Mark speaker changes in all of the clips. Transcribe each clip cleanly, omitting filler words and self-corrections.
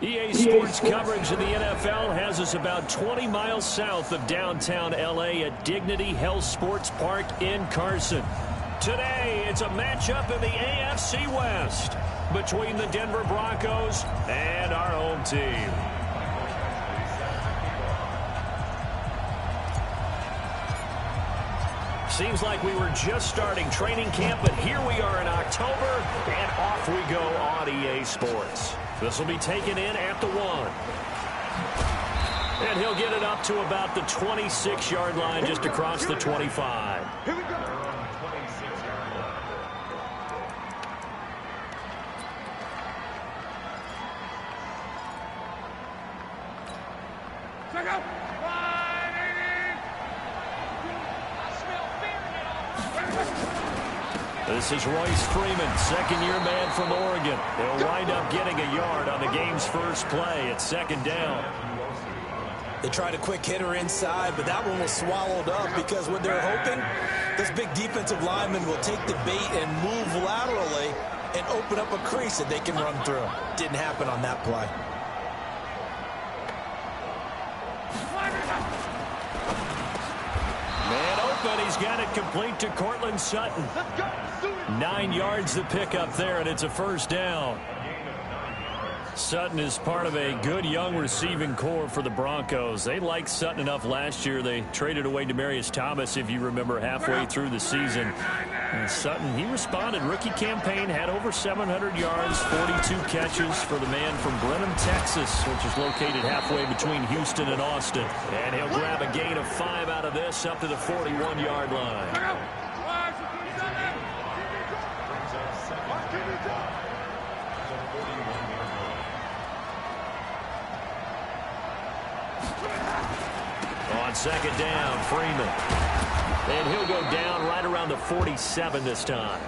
Speaker 1: EA Sports coverage of the NFL has us about 20 miles south of downtown L.A. at Dignity Health Sports Park in Carson. Today, it's a matchup in the AFC West between the Denver Broncos and our home team. Seems like we were just starting training camp, but here we are in October, and off we go on EA Sports. This will be taken in at the 1. And he'll get it up to about the 26-yard line, just across the 25.
Speaker 2: Here we go. Check out.
Speaker 1: This is Royce Freeman, second-year man from Oregon. They'll wind up getting a yard on the game's first play at second down.
Speaker 3: They tried a quick hitter inside, but that one was swallowed up because what they're hoping, this big defensive lineman will take the bait and move laterally and open up a crease that they can run through. Didn't happen on that play.
Speaker 1: Man open, he's got it complete to Cortland Sutton. 9 yards to pick up there, and it's a first down. Sutton is part of a good young receiving core for the Broncos. They liked Sutton enough last year. They traded away Demaryius Thomas, if you remember, halfway through the season. And Sutton, he responded. Rookie campaign, had over 700 yards, 42 catches for the man from Brenham, Texas, which is located halfway between Houston and Austin. And he'll grab a gain of 5 out of this up to the 41-yard line. On second down, Freeman. And he'll go down right around the 47 this time.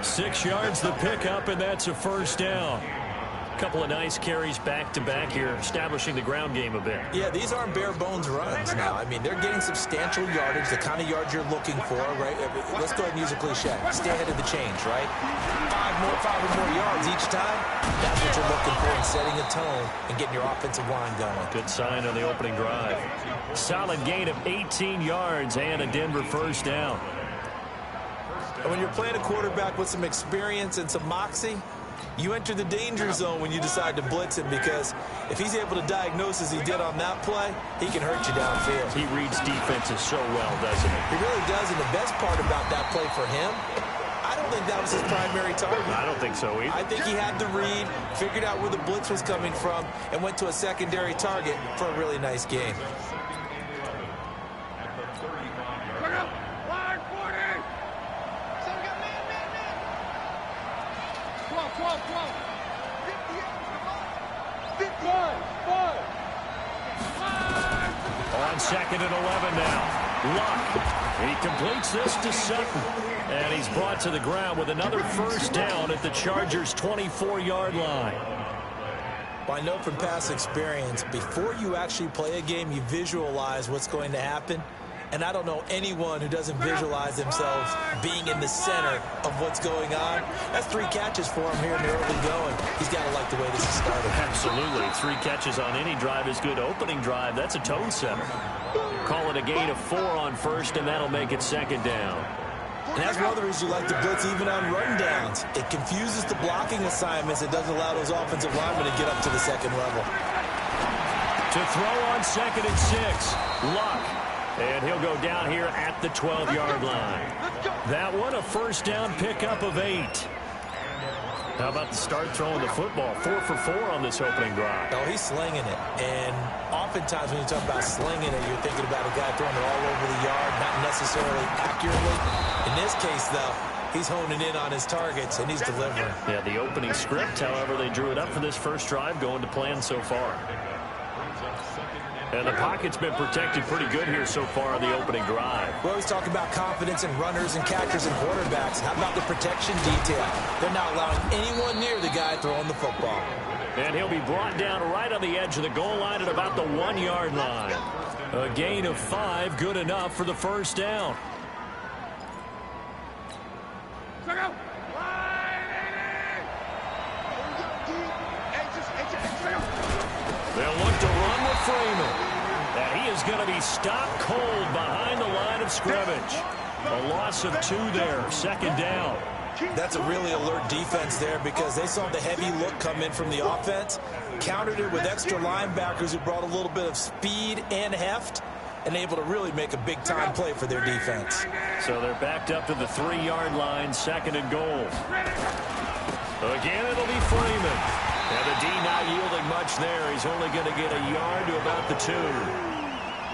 Speaker 1: 6 yards the pickup, and that's a first down. A couple of nice carries back-to-back here, establishing the ground game a bit.
Speaker 3: Yeah, these aren't bare-bones runs now. I mean, they're getting substantial yardage, the kind of yards you're looking for, right? Let's go ahead and use a cliche. Stay ahead of the change, right? 5 or more yards each time. That's what you're looking for in setting a tone and getting your offensive line going.
Speaker 1: Good sign on the opening drive. Solid gain of 18 yards and a Denver first down.
Speaker 3: And when you're playing a quarterback with some experience and some moxie, you enter the danger zone when you decide to blitz him, because if he's able to diagnose as he did on that play, he can hurt you downfield.
Speaker 1: He reads defenses so well, doesn't he?
Speaker 3: He really does, and the best part about that play for him, I don't think that was his primary target.
Speaker 1: I don't think so either.
Speaker 3: I think he had the read, figured out where the blitz was coming from, and went to a secondary target for a really nice game.
Speaker 1: On second and 11 now. Luck. He completes this to Sutton. And he's brought to the ground with another first down at the Chargers' 24-yard line.
Speaker 3: Well, I know from past experience, before you actually play a game, you visualize what's going to happen. And I don't know anyone who doesn't visualize themselves being in the center of what's going on. That's 3 catches for him here in the early going. He's got to like the way this is started.
Speaker 1: Absolutely. 3 catches on any drive is good. Opening drive, that's a tone setter. Call it a gain of 4 on first, and that'll make it second down.
Speaker 3: And that's one of the reasons you like to blitz even on rundowns. It confuses the blocking assignments. It doesn't allow those offensive linemen to get up to the second level.
Speaker 1: To throw on second and 6. Luck. And he'll go down here at the 12-yard line. That one, a first down pickup of 8. How about the start throwing the football? 4 for 4 on this opening drive.
Speaker 3: Oh, he's slinging it. And oftentimes when you talk about slinging it, you're thinking about a guy throwing it all over the yard, not necessarily accurately. In this case, though, he's honing in on his targets, and he's delivering.
Speaker 1: Yeah, the opening script, however, they drew it up for this first drive, going to plan so far. And the pocket's been protected pretty good here so far on the opening drive.
Speaker 3: We always talk about confidence in runners and catchers and quarterbacks. How about the protection detail? They're not allowing anyone near the guy throwing the football.
Speaker 1: And he'll be brought down right on the edge of the goal line at about the 1-yard line. A gain of 5, good enough for the first down. They'll look to run with Freeman. And he is going to be stopped cold behind the line of scrimmage. A loss of 2 there, 2nd down.
Speaker 3: That's a really alert defense there because they saw the heavy look come in from the offense, countered it with extra linebackers who brought a little bit of speed and heft, and able to really make a big-time play for their defense.
Speaker 1: So they're backed up to the 3-yard line, 2nd and goal. Again, it'll be Freeman. And the D not yielding much there. He's only going to get a yard to about the 2.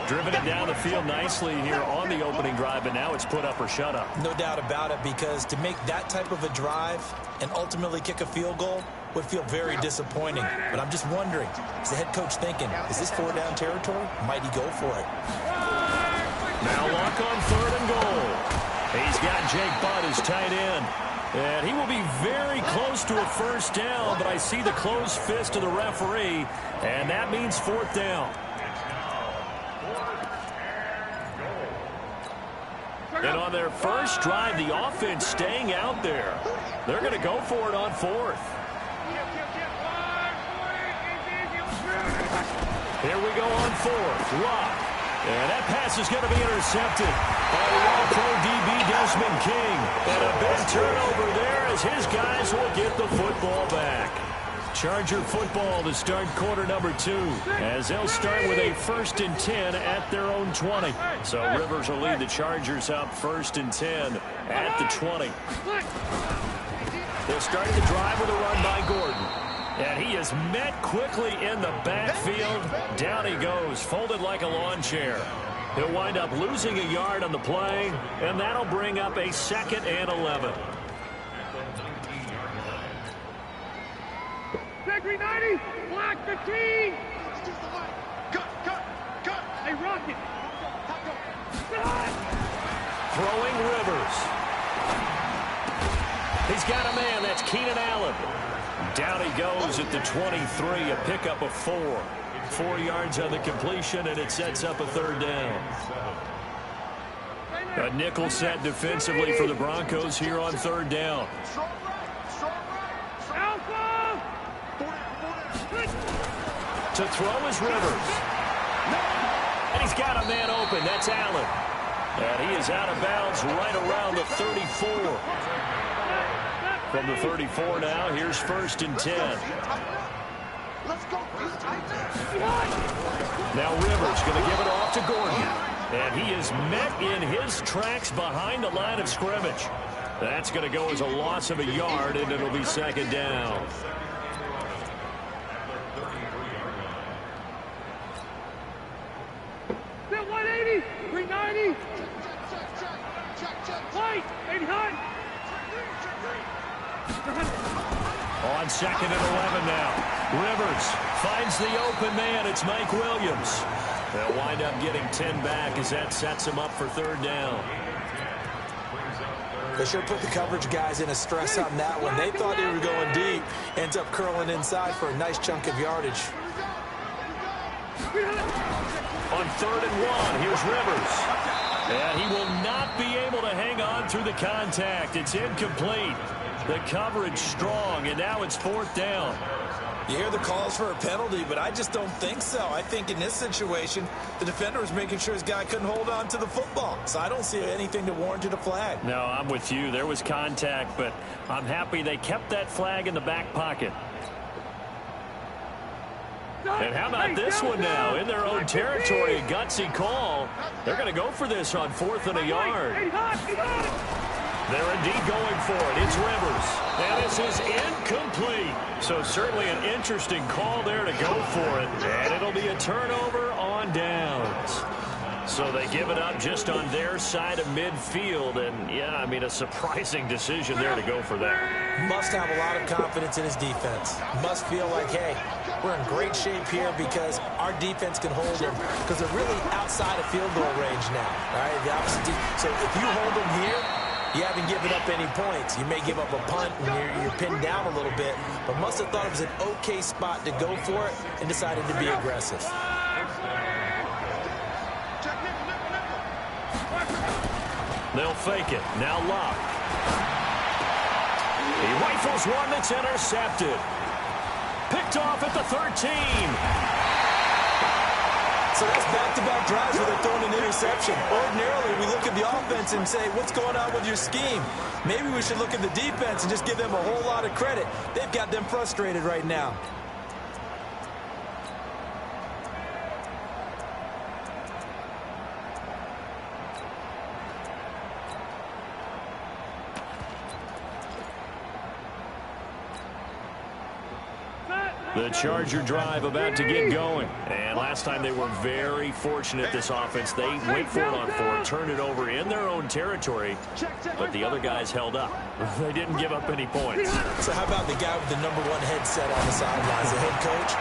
Speaker 1: Driven it down the field nicely here on the opening drive, and now it's put up or shut up.
Speaker 3: No doubt about it, because to make that type of a drive and ultimately kick a field goal would feel very disappointing. But I'm just wondering, is the head coach thinking, is this 4-down territory? Might he go for it?
Speaker 1: Now Luck on 3rd and goal. He's got Jake Butt as tight end. And he will be very close to a 1st down, but I see the closed fist of the referee, and that means 4th down. And on their first drive, the offense staying out there. They're going to go for it on 4th. Here we go on 4th. Luck. And that pass is going to be intercepted by the All-Pro DB Desmond King. And a big turnover there as his guys will get the football back. Charger football to start quarter number 2, as they'll start with a 1st and 10 at their own 20. So Rivers will lead the Chargers up 1st and 10 at the 20. They'll start the drive with a run by Gordon. And he is met quickly in the backfield. Down he goes, folded like a lawn chair. He'll wind up losing a yard on the play, and that'll bring up a 2nd and 11.
Speaker 2: Secondary 90, block 15. Cut. Hey, Rocket.
Speaker 1: Throwing Rivers. He's got a man. That's Keenan Allen. Down he goes at the 23, a pickup of 4. 4 yards on the completion, and it sets up a 3rd down. A nickel set defensively for the Broncos here on 3rd down. To throw is Rivers. And he's got a man open. That's Allen. And he is out of bounds right around the 34. From the 34 now, here's 1st and 10. Now Rivers going to give it off to Gordon. And he is met in his tracks behind the line of scrimmage. That's going to go as a loss of a yard, and it'll be 2nd down.
Speaker 2: Set 180, 390. White, 80 high.
Speaker 1: On 2nd and 11 now. Rivers finds the open man. It's Mike Williams. They'll wind up getting 10 back as that sets him up for 3rd down.
Speaker 3: They sure put the coverage guys in a stress on that one. They thought they were going deep. Ends up curling inside for a nice chunk of yardage.
Speaker 1: On 3rd and 1, here's Rivers. And he will not be able to hang on through the contact. It's incomplete. The coverage strong, and now it's 4th down.
Speaker 3: You hear the calls for a penalty, but I just don't think so. I think in this situation, the defender was making sure his guy couldn't hold on to the football. So I don't see anything to warrant a flag.
Speaker 1: No, I'm with you. There was contact, but I'm happy they kept that flag in the back pocket. And how about this one now? In their own territory, a gutsy call. They're going to go for this on 4th and a yard. They're indeed going for it. It's Rivers. And this is incomplete. So certainly an interesting call there to go for it. And it'll be a turnover on downs. So they give it up just on their side of midfield. And, yeah, I mean, a surprising decision there to go for that.
Speaker 3: Must have a lot of confidence in his defense. Must feel like, hey, we're in great shape here because our defense can hold them because they're really outside of field goal range now. All right? So if you hold them here, you haven't given up any points. You may give up a punt and you're pinned down a little bit, but must have thought it was an okay spot to go for it and decided to be aggressive.
Speaker 1: They'll fake it. Now Luck. He rifles one that's intercepted. Picked off at the 13.
Speaker 3: So that's back-to-back drives where they're throwing an interception. Ordinarily, we look at the offense and say, what's going on with your scheme? Maybe we should look at the defense and just give them a whole lot of credit. They've got them frustrated right now.
Speaker 1: The Charger drive about to get going. And last time they were very fortunate, this offense. They went for it on fourth, turned it over in their own territory, but the other guys held up. They didn't give up any points.
Speaker 3: So how about the guy with the #1 headset on the sidelines, the head coach?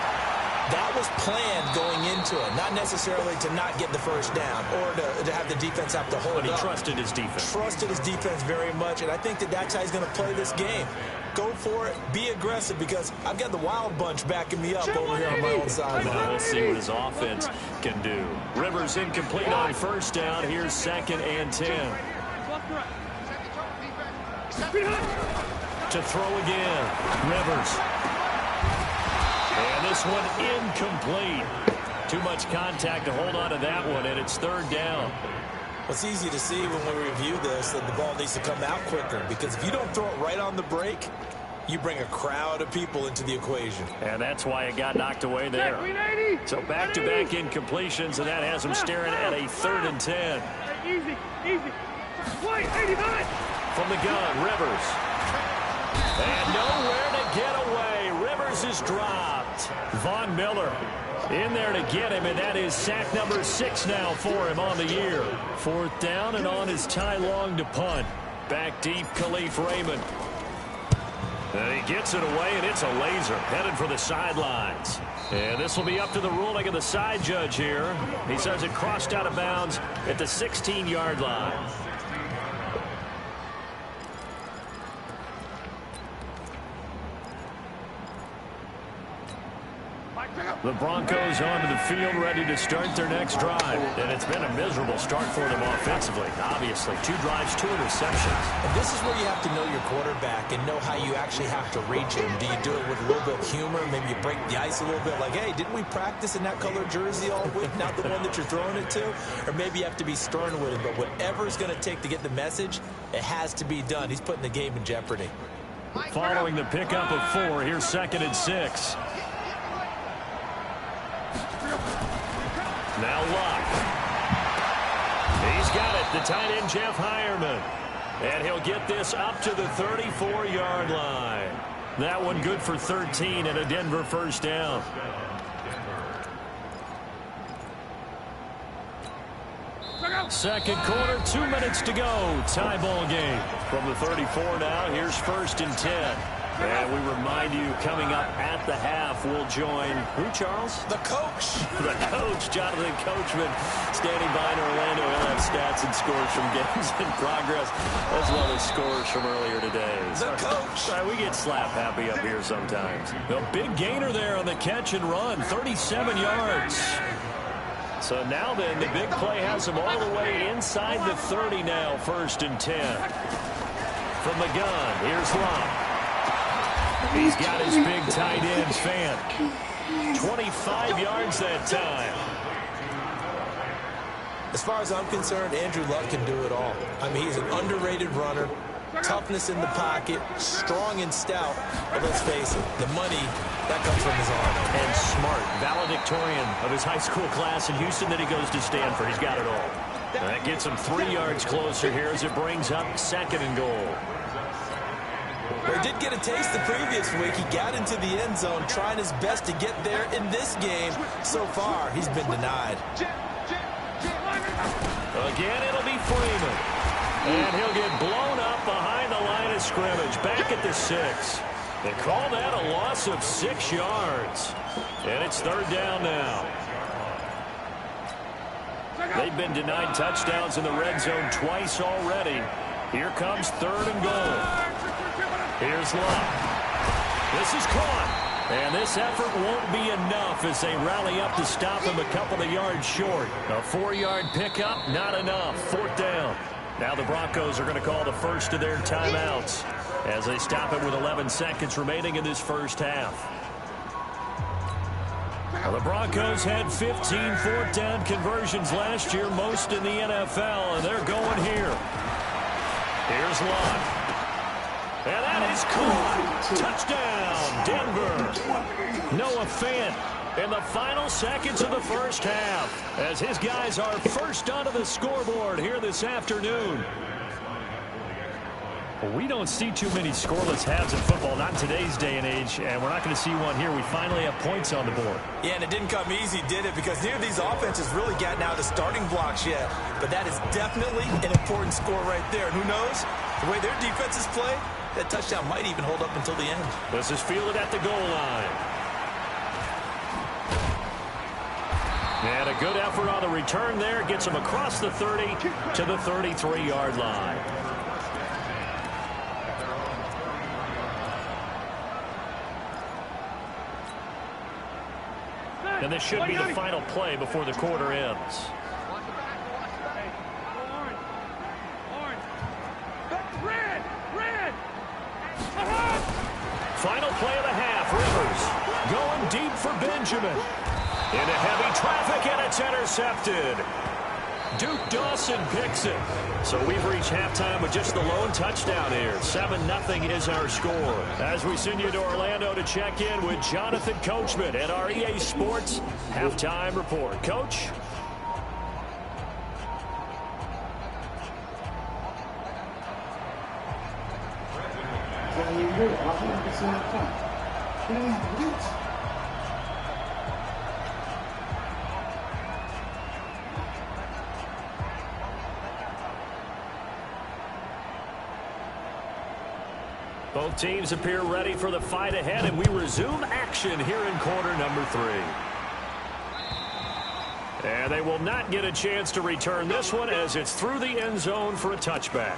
Speaker 3: That was planned going into it, not necessarily to not get the first down or to have the defense have to hold up.
Speaker 1: But he trusted his defense.
Speaker 3: Trusted his defense very much, and I think that's how he's going to play this game. Go for it, be aggressive, because I've got the wild bunch backing me up over here on my own side.
Speaker 1: Now we'll see what his offense can do. Rivers incomplete on first down. Here's 2nd and 10. To throw again. Rivers. And this one incomplete. Too much contact to hold on to that one, and it's 3rd down.
Speaker 3: It's easy to see when we review this that the ball needs to come out quicker, because if you don't throw it right on the break, you bring a crowd of people into the equation.
Speaker 1: And that's why it got knocked away there. So back-to-back incompletions, and that has them staring at a 3rd and 10.
Speaker 2: Easy, easy. Wait, 89.
Speaker 1: From the gun, Rivers. And nowhere to get away. Rivers is dropped. Von Miller in there to get him, and that is sack number 6 now for him on the year. 4th down, and on is Ty Long to punt. Back deep, Khalif Raymond. And he gets it away, and it's a laser headed for the sidelines. And this will be up to the ruling of the side judge here. He says it crossed out of bounds at the 16-yard line. The Broncos onto the field, ready to start their next drive. And it's been a miserable start for them offensively. Obviously, 2 drives, 2 interceptions.
Speaker 3: And this is where you have to know your quarterback and know how you actually have to reach him. Do you do it with a little bit of humor? Maybe you break the ice a little bit, like, hey, didn't we practice in that color jersey all week, not the one that you're throwing it to? Or maybe you have to be stern with him. But whatever it's going to take to get the message, it has to be done. He's putting the game in jeopardy.
Speaker 1: Following the pickup of 4, here's 2nd and 6. Now Luck. He's got it. The tight end, Jeff Hireman. And he'll get this up to the 34-yard line. That one good for 13 and a Denver 1st down. Second quarter, 2 minutes to go. Tie ball game. From the 34 now, here's 1st and 10. And we remind you, coming up at the half, we'll join who, Charles?
Speaker 3: The coach.
Speaker 1: The coach, Jonathan Coachman, standing by in Orlando. He'll have stats and scores from games in progress, as well as scores from earlier today.
Speaker 3: The coach.
Speaker 1: Sorry, we get slap happy up here sometimes. A big gainer there on the catch and run, 37 yards. So now then, the big play has him all the way inside the 30 now, 1st and 10. From the gun, here's Locke. He's got his big tight end, Fant. 25 yards that time.
Speaker 3: As far as I'm concerned, Andrew Luck can do it all. I mean, he's an underrated runner, toughness in the pocket, strong and stout. But let's face it, the money, that comes from his arm.
Speaker 1: And smart, valedictorian of his high school class in Houston. Then he goes to Stanford. He's got it all. That gets him 3 yards closer here as it brings up 2nd and goal.
Speaker 3: Well, he did get a taste the previous week. He got into the end zone, trying his best to get there in this game. So far, he's been denied.
Speaker 1: Again, it'll be Freeman. And he'll get blown up behind the line of scrimmage. Back at the 6. They call that a loss of 6 yards. And it's 3rd down now. They've been denied touchdowns in the red zone twice already. Here comes 3rd and goal. Here's Luck. This is caught. And this effort won't be enough as they rally up to stop him a couple of yards short. A 4-yard pickup, not enough. 4th down. Now the Broncos are going to call the first of their timeouts as they stop it with 11 seconds remaining in this first half. Well, the Broncos had 15 fourth down conversions last year, most in the NFL, and they're going here. Here's Lott. And that is caught. Touchdown, Denver. Noah Fant in the final seconds of the first half as his guys are first onto the scoreboard here this afternoon. Well, we don't see too many scoreless halves in football, not in today's day and age, and we're not going to see one here. We finally have points on the board.
Speaker 3: Yeah, and it didn't come easy, did it? Because neither of these offenses really gotten out of the starting blocks yet. But that is definitely an important score right there. And who knows? The way their defenses play, that touchdown might even hold up until the end.
Speaker 1: This is fielded at the goal line. And a good effort on the return there. Gets him across the 30 to the 33-yard line. And this should be the final play before the quarter ends. Final play of the half. Rivers going deep for Benjamin. Into heavy traffic, and it's intercepted. Duke Dawson picks it. So we've reached halftime with just the lone touchdown here. 7-0 is our score. As we send you to Orlando to check in with Jonathan Coachman at our EA Sports Halftime Report. Coach? Both teams appear ready for the fight ahead, and we resume action here in quarter number 3. And they will not get a chance to return this one as it's through the end zone for a touchback.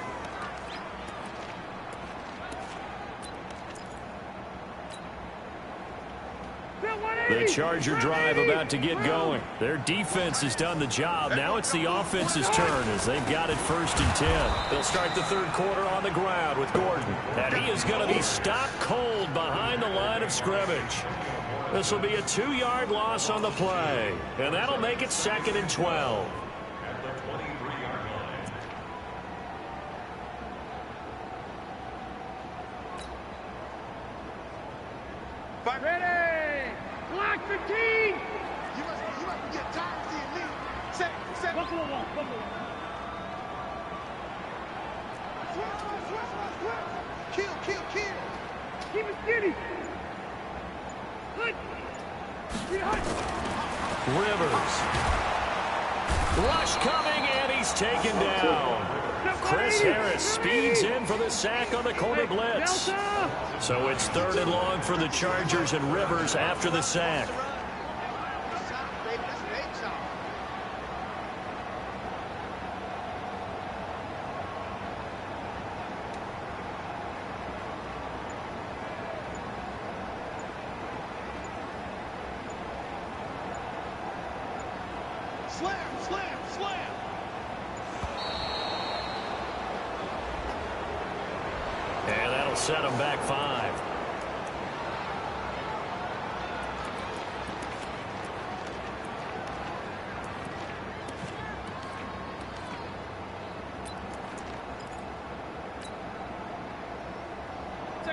Speaker 1: The Charger drive about to get going. Their defense has done the job. Now it's the offense's turn as they've got it 1st and 10. They'll start the third quarter on the ground with Gordon. And he is going to be stopped cold behind the line of scrimmage. This will be a 2-yard loss on the play. And that'll make it 2nd and 12.
Speaker 2: Ready! Block 15! You must get tired of seeing me. Set. Buffalo one. Switch. Kill. Keep it skinny. Hut.
Speaker 1: Rivers. Rush coming, and he's taken down. Chris Harris speeds in for the sack on the corner blitz. So it's 3rd and long for the Chargers, and Rivers after the sack.
Speaker 2: Slam.
Speaker 1: And that'll set them back 5.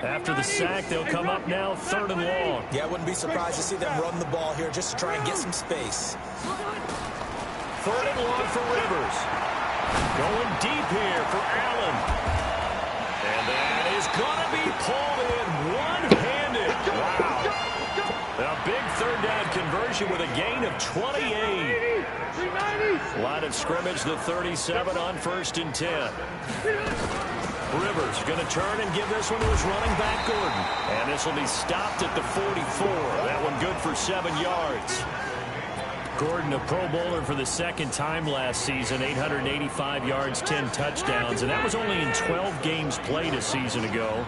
Speaker 1: After the sack, they'll come up now 3rd and long.
Speaker 3: Yeah, I wouldn't be surprised to see them run the ball here just to try and get some space.
Speaker 1: 3rd and long for Rivers. Going deep here for Allen. And that is going to be pulled in one-handed. Wow. A big 3rd down conversion with a gain of 28. Line of scrimmage, the 37 on 1st and 10. Rivers going to turn and give this one to his running back, Gordon. And this will be stopped at the 44. That one good for 7 yards. Gordon, a Pro Bowler for the 2nd time last season, 885 yards, 10 touchdowns, and that was only in 12 games played a season ago.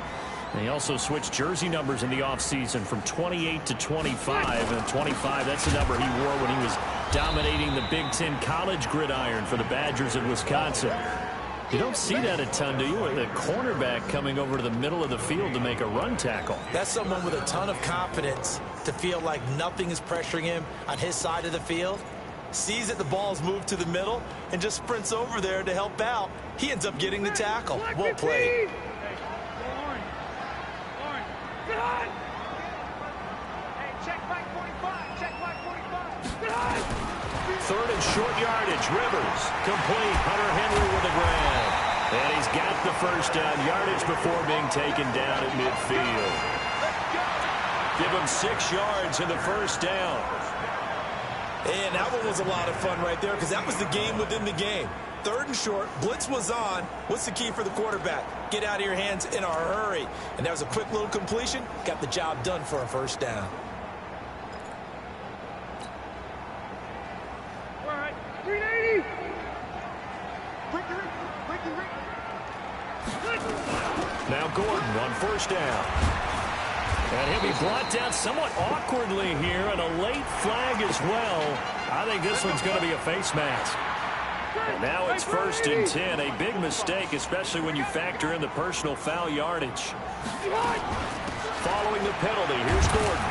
Speaker 1: And he also switched jersey numbers in the offseason from 28 to 25, and 25, that's the number he wore when he was dominating the Big Ten college gridiron for the Badgers of Wisconsin. You don't see that a ton, do you? With a cornerback coming over to the middle of the field to make a run tackle.
Speaker 3: That's someone with a ton of confidence to feel like nothing is pressuring him on his side of the field. Sees that the ball's moved to the middle and just sprints over there to help out. He ends up getting the tackle. Well played.
Speaker 1: Third and short yardage. Rivers complete. Hunter Henry with a grab. And he's got the first down yardage before being taken down at midfield. Give him 6 yards in the first down.
Speaker 3: And that one was a lot of fun right there because that was the game within the game. Third and short, blitz was on. What's the key for the quarterback? Get out of your hands in a hurry. And that was a quick little completion. Got the job done for a first down.
Speaker 2: All right, 380.
Speaker 1: Now Gordon on first down. And he'll be brought down somewhat awkwardly here, and a late flag as well. I think this one's going to be a face mask. And now it's 1st and 10. A big mistake, especially when you factor in the personal foul yardage. Following the penalty, here's Gordon.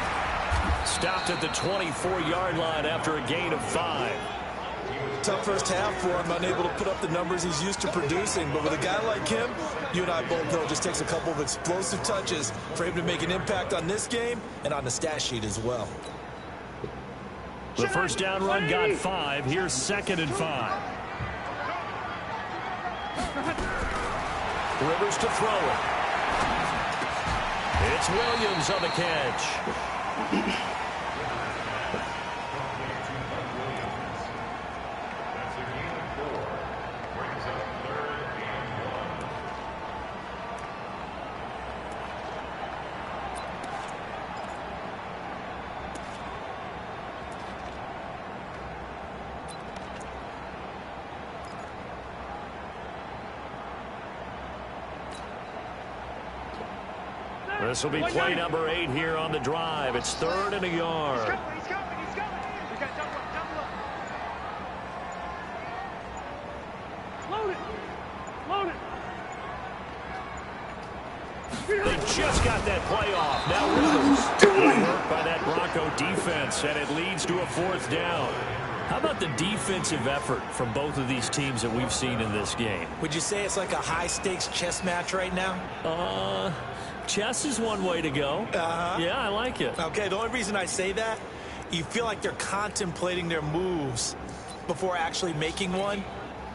Speaker 1: Stopped at the 24-yard line after a gain of 5.
Speaker 3: Tough first half for him, unable to put up the numbers he's used to producing. But with a guy like him, you and I both know it just takes a couple of explosive touches for him to make an impact on this game and on the stat sheet as well.
Speaker 1: The first down run got 5. Here's 2nd and 5. Rivers to throw it. It's Williams on the catch. This will be play number 8 here on the drive. It's 3rd and a yard.
Speaker 2: He's coming. We got double up. Load it.
Speaker 1: They just got that play off. Now Rivers. Good work by that Bronco defense, and it leads to a 4th down. How about the defensive effort from both of these teams that we've seen in this game?
Speaker 3: Would you say it's like a high-stakes chess match right now?
Speaker 1: Chess is one way to go. Yeah, I like it.
Speaker 3: Okay, the only reason I say that, you feel like they're contemplating their moves before actually making one,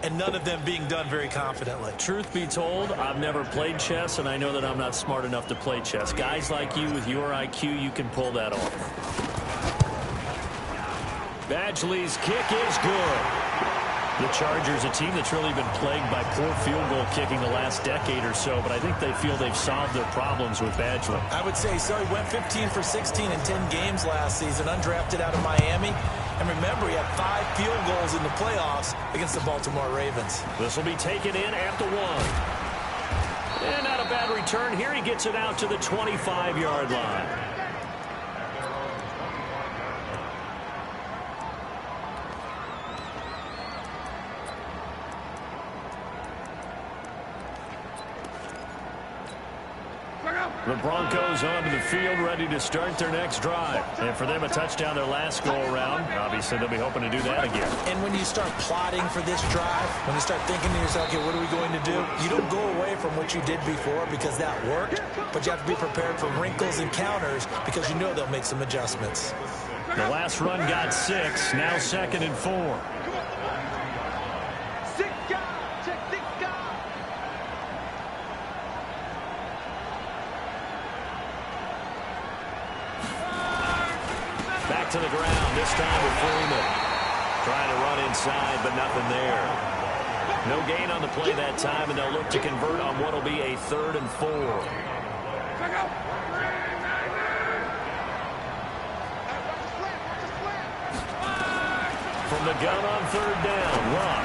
Speaker 3: and none of them being done very confidently.
Speaker 1: Truth be told, I've never played chess, and I know that I'm not smart enough to play chess. Guys like you with your IQ, you can pull that off. Badgley's kick is good. The Chargers, a team that's really been plagued by poor field goal kicking the last decade or so, but I think they feel they've solved their problems with Badgley.
Speaker 3: I would say so. He went 15 for 16 in 10 games last season, undrafted out of Miami. And remember, he had 5 field goals in the playoffs against the Baltimore Ravens.
Speaker 1: This will be taken in at the 1. And not a bad return here. He gets it out to the 25-yard line. The Broncos onto the field, ready to start their next drive. And for them, a touchdown their last go-around. Obviously, they'll be hoping to do that again.
Speaker 3: And when you start plotting for this drive, when you start thinking to yourself, okay, what are we going to do? You don't go away from what you did before because that worked, but you have to be prepared for wrinkles and counters because you know they'll make some adjustments.
Speaker 1: The last run got 6, now 2nd and 4. To the ground, this time with Freeman. Trying to run inside, but nothing there. No gain on the play that time, and they'll look to convert on what will be a 3rd and 4. From the gun on 3rd down, run.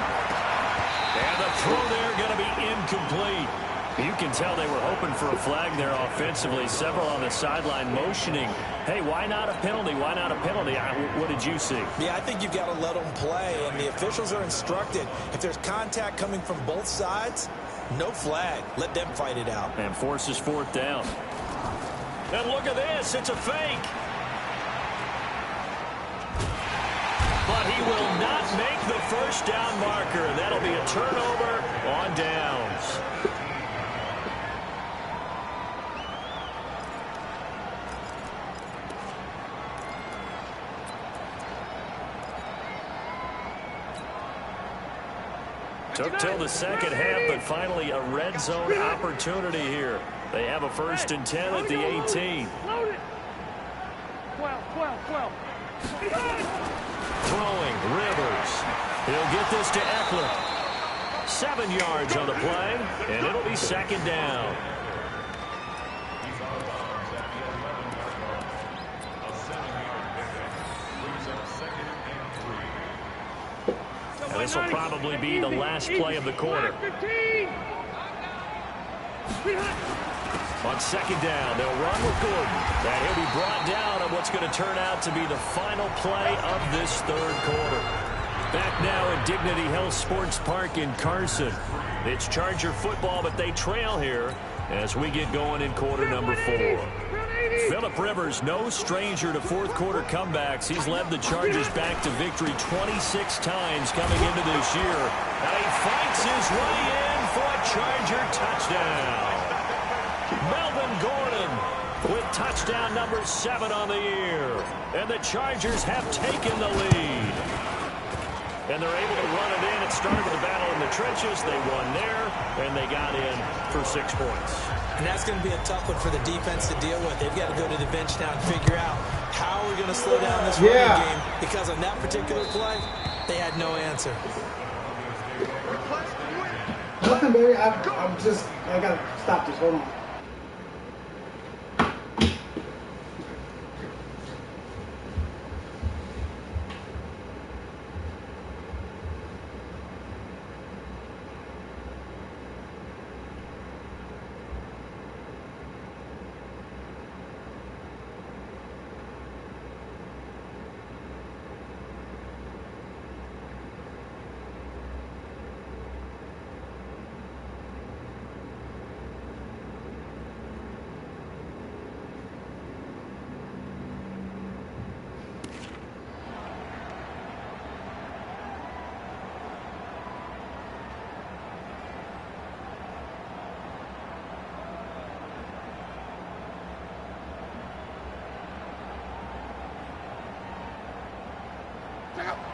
Speaker 1: And the throw there going to be incomplete. You can tell they were hoping for a flag there offensively. Several on the sideline motioning, hey, why not a penalty? Why not a penalty? What did you see?
Speaker 3: Yeah, I think you've got to let them play, and the officials are instructed. If there's contact coming from both sides, no flag. Let them fight it out.
Speaker 1: And forces fourth down. And look at this. It's a fake. But he will not make the first down marker. That'll be a turnover on downs. Took till the second half, but finally a red zone opportunity here. They have a 1st and 10 at the 18.
Speaker 2: 12.
Speaker 1: Throwing, Rivers. He'll get this to Eckler. 7 yards on the play, and it'll be 2nd down. And this will probably be the last play of the quarter. On 2nd down, they'll run with Gordon. And he'll be brought down on what's going to turn out to be the final play of this 3rd quarter. Back now at Dignity Health Sports Park in Carson. It's Charger football, but they trail here as we get going in quarter number 4. Phillip Rivers, no stranger to 4th quarter comebacks. He's led the Chargers back to victory 26 times coming into this year. And he fights his way in for a Charger touchdown. Melvin Gordon with touchdown number 7 on the year. And the Chargers have taken the lead. And they're able to run it in. It started with a battle in the trenches. They won there, and they got in for 6 points.
Speaker 3: And that's going to be a tough one for the defense to deal with. They've got to go to the bench now and figure out how are we going to slow down this running game. Because on that particular play, they had no answer.
Speaker 4: Nothing, baby. I got to stop this. Hold on.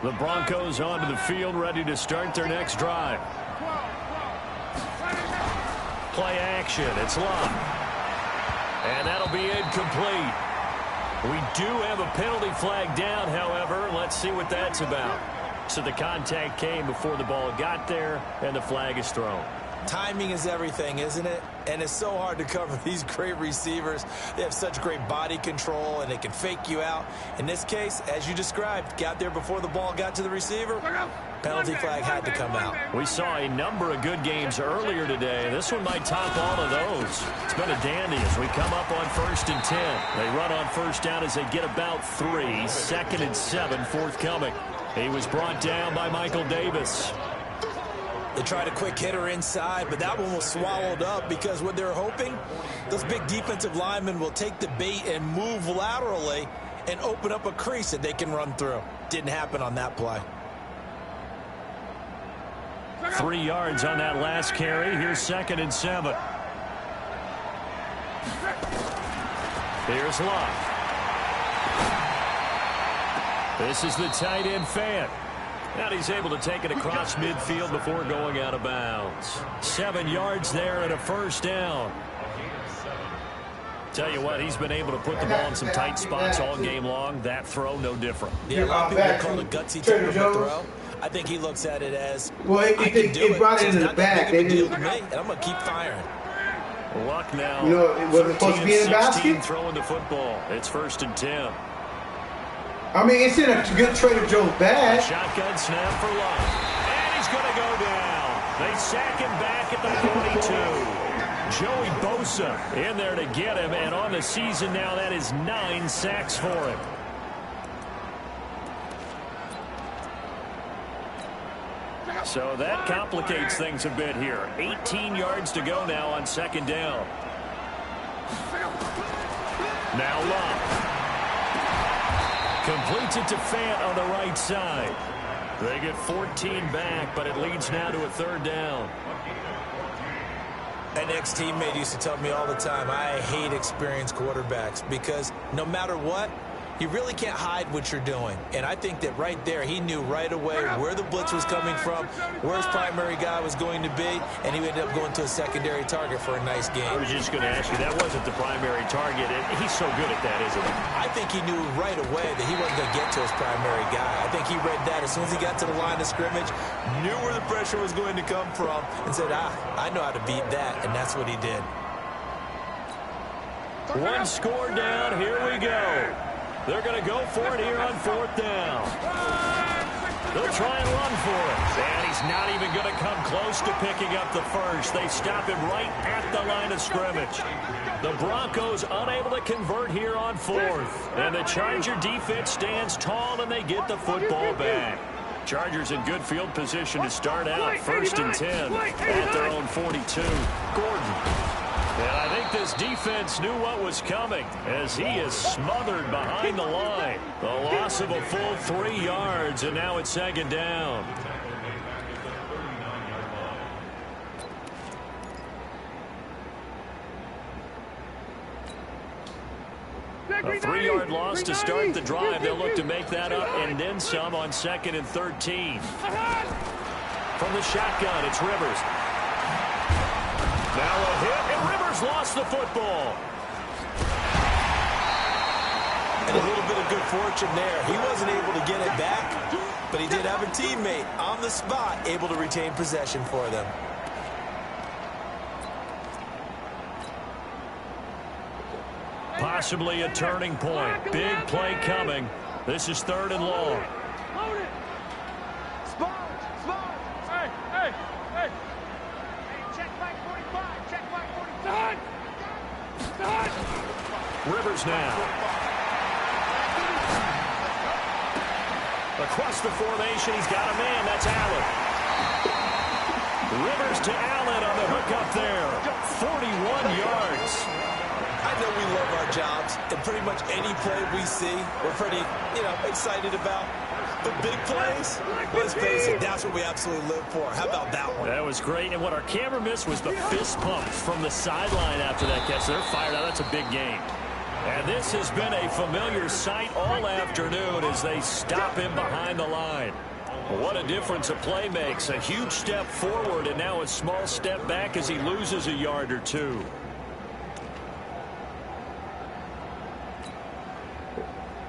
Speaker 1: The Broncos onto the field, ready to start their next drive. Play action. It's Love. And that'll be incomplete. We do have a penalty flag down, however. Let's see what that's about. So the contact came before the ball got there, and the flag is thrown.
Speaker 3: Timing is everything, isn't it? And it's so hard to cover these great receivers. They have such great body control, and they can fake you out. In this case, as you described, got there before the ball got to the receiver. Penalty flag had to come out.
Speaker 1: We saw a number of good games earlier today. This one might top all of those. It's been a dandy as we come up on 1st and 10. They run on 1st down as they get about 3. 2nd and 7 forthcoming. He was brought down by Michael Davis.
Speaker 3: They tried a quick hitter inside, but that one was swallowed up because what they're hoping, those big defensive linemen will take the bait and move laterally and open up a crease that they can run through. Didn't happen on that play.
Speaker 1: 3 yards on that last carry. Here's 2nd and 7. Here's Love. This is the tight end Fant. And he's able to take it across midfield before going out of bounds. 7 yards there and a 1st down. Tell you what, he's been able to put the ball in some tight spots all game long. That throw, no different.
Speaker 3: Yeah, a lot of people call it gutsy type of throw. I think he looks at it as,
Speaker 4: well, it brought it into the back.
Speaker 3: They did, and I'm going to keep firing.
Speaker 1: Luck now.
Speaker 4: You know, it wasn't supposed to be in the basket.
Speaker 1: Throwing the football. It's 1st and 10.
Speaker 4: I mean, it's in a good Trader Joe's bag.
Speaker 1: Shotgun snap for Love. And he's going to go down. They sack him back at the 42. Joey Bosa in there to get him, and on the season now, that is 9 sacks for him. So that complicates things a bit here. 18 yards to go now on second down. Now Love. Completes it to Fant on the right side. They get 14 back, but it leads now to a third down.
Speaker 3: An ex-teammate used to tell me all the time, I hate experienced quarterbacks because no matter what, you really can't hide what you're doing. And I think that right there, he knew right away where the blitz was coming from, where his primary guy was going to be, and he ended up going to a secondary target for a nice game.
Speaker 1: I was just going to ask you, that wasn't the primary target. He's so good at that, isn't he?
Speaker 3: I think he knew right away that he wasn't going to get to his primary guy. I think he read that as soon as he got to the line of scrimmage, knew where the pressure was going to come from, and said, I know how to beat that, and that's what he did.
Speaker 1: One score down, here we go. They're going to go for it here on fourth down. They'll try and run for it. And he's not even going to come close to picking up the first. They stop him right at the line of scrimmage. The Broncos unable to convert here on fourth. And the Charger defense stands tall, and they get the football back. Chargers in good field position to start out. First and 10 at their own 42. Gordon. And I think this defense knew what was coming as he is smothered behind the line. The loss of a full 3 yards, and now it's second down. A 3-yard loss to start the drive. They'll look to make that up and then some on second and 13. From the shotgun, it's Rivers. Now a hit, and Rivers lost the football.
Speaker 3: And a little bit of good fortune there. He wasn't able to get it back, but he did have a teammate on the spot able to retain possession for them.
Speaker 1: Possibly a turning point. Big play coming. This is third and long. Rivers now. Across the formation, he's got a man. That's Allen. Rivers to Allen on the hook up there. 41 yards.
Speaker 3: I know we love our jobs, and pretty much any play we see, we're pretty, excited about. The big plays, let's face it, that's what we absolutely live for. How about that one?
Speaker 1: That was great, and what our camera missed was the fist pumps from the sideline after that catch. They're fired out. That's a big game. And this has been a familiar sight all afternoon as they stop him behind the line. What a difference a play makes. A huge step forward and now a small step back as he loses a yard or two.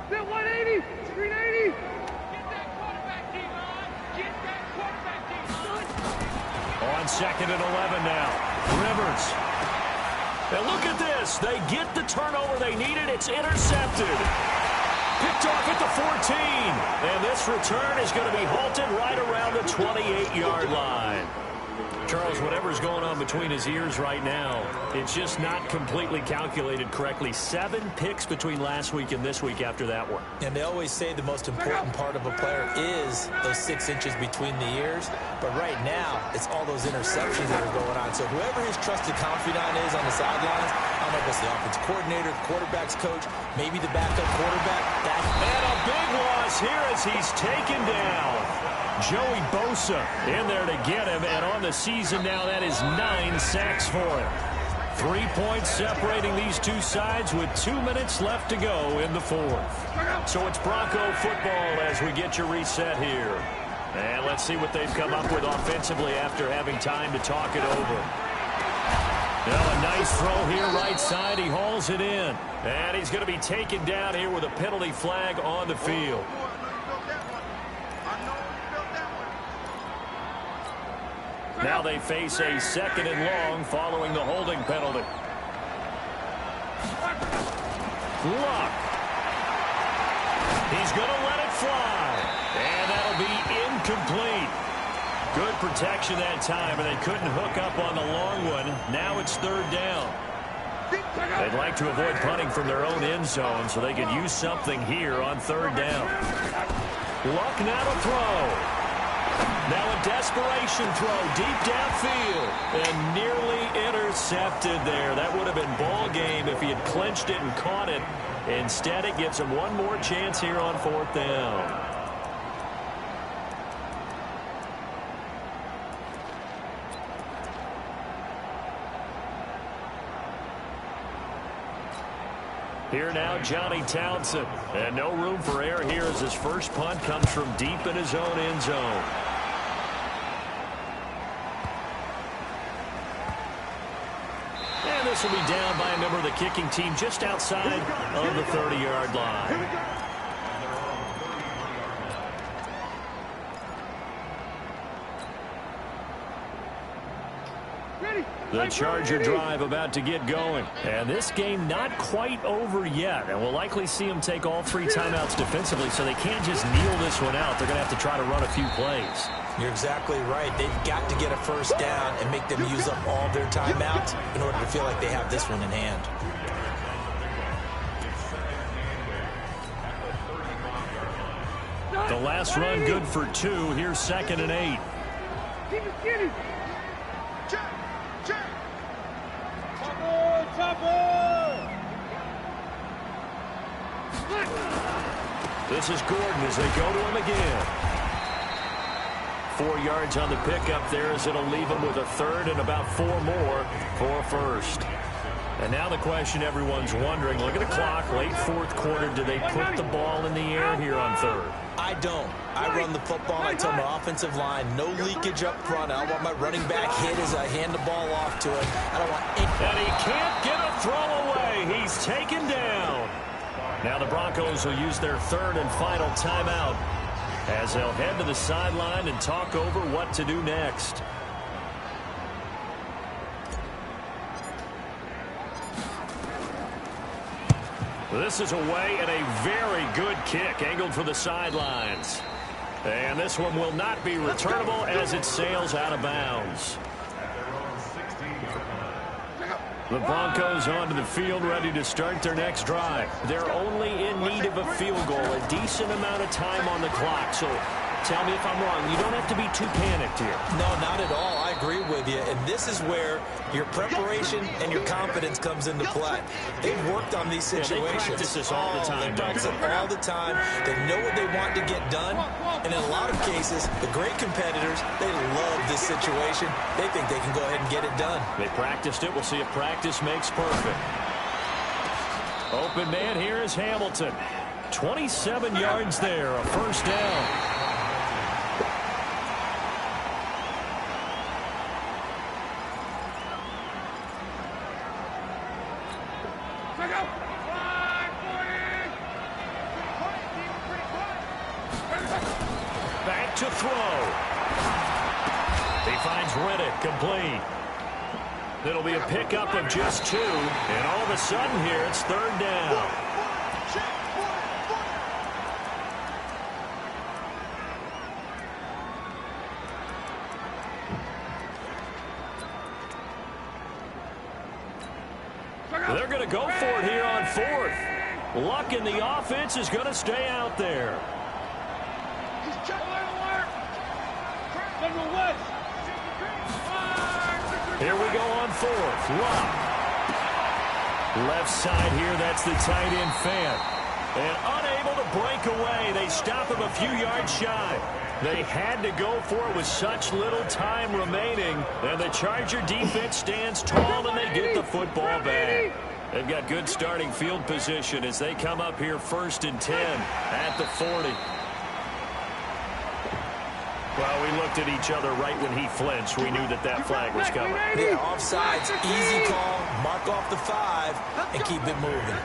Speaker 2: That 180, screen 80. Get that quarterback team on. Get that quarterback team on.
Speaker 1: On second and 11 now. Rivers. And look at this. They get the turnover they needed. It's intercepted. Picked off at the 14. And this return is going to be halted right around the 28-yard line. Charles, whatever's going on between his ears right now, it's just not completely calculated correctly. 7 picks between last week and this week after that one.
Speaker 3: And they always say the most important part of a player is those 6 inches between the ears. But right now, it's all those interceptions that are going on. So whoever his trusted confidant is on the sidelines, I don't know if it's the offensive coordinator, the quarterback's coach, maybe the backup quarterback.
Speaker 1: And a big loss here as he's taken down. Joey Bosa in there to get him, and on the season now, that is 9 sacks for him. 3 points separating these two sides with 2 minutes left to go in the fourth. So it's Bronco football as we get your reset here. And let's see what they've come up with offensively after having time to talk it over. Now a nice throw here right side. He hauls it in. And he's going to be taken down here with a penalty flag on the field. Now they face a second and long following the holding penalty. Luck. He's going to let it fly. And that'll be incomplete. Good protection that time, and they couldn't hook up on the long one. Now it's third down. They'd like to avoid punting from their own end zone so they could use something here on third down. Luck now to throw. Now a desperation throw deep downfield and nearly intercepted there. That would have been ball game if he had clinched it and caught it. Instead, it gives him one more chance here on fourth down. Here now, Johnny Townsend. And no room for error here as his first punt comes from deep in his own end zone. And this will be down by a member of the kicking team just outside of the 30-yard line. The Charger drive about to get going. And this game not quite over yet. And we'll likely see them take all three timeouts defensively, so they can't just kneel this one out. They're going to have to try to run a few plays.
Speaker 3: You're exactly right. They've got to get a first down and make them use up all their timeouts in order to feel like they have this one in hand.
Speaker 1: The last run good for 2. Here's 2nd and 8.
Speaker 2: Keep it skinny.
Speaker 1: This is Gordon as they go to him again. 4 yards on the pickup there as it'll leave him with a third and about 4 more for first. And now the question everyone's wondering, look at the clock, late fourth quarter, do they put the ball in the air here on third?
Speaker 3: I don't. I run the football. I tell my offensive line, no leakage up front. I don't want my running back hit as I hand the ball off to him. I don't want any...
Speaker 1: And he can't get a throw away. He's taken down. Now the Broncos will use their third and final timeout as they'll head to the sideline and talk over what to do next. This is away and a very good kick angled for the sidelines. And this one will not be returnable as it sails out of bounds. The Broncos onto the field ready to start their next drive. They're only in need of a field goal, a decent amount of time on the clock. So tell me if I'm wrong. You don't have to be too panicked here.
Speaker 3: No, not at all. I agree with you. And this is where your preparation and your confidence comes into play. They've worked on these situations.
Speaker 1: Yeah, they practice this all the time.
Speaker 3: They practice it all the time. They know what they want to get done. And in a lot of cases, the great competitors, they love this situation. They think they can go ahead and get it done.
Speaker 1: They practiced it. We'll see if practice makes perfect. Open man here is Hamilton. 27 yards there, a first down. Back to throw. He finds Riddick complete. It'll be a pickup of just 2, and all of a sudden here it's third down. They're going to go for it here on fourth. Luck in the offense is going to stay out there. Here we go on fourth. Luck. Left side here, that's the tight end Fant. And unable to break away. They stop him a few yards shy. They had to go for it with such little time remaining. And the Charger defense stands tall and they get the football back. They've got good starting field position as they come up here 1st and 10 at the 40. Well, we looked at each other right when he flinched. We knew that that flag was coming.
Speaker 3: Yeah, offsides, easy call, mark off the 5, and keep it moving.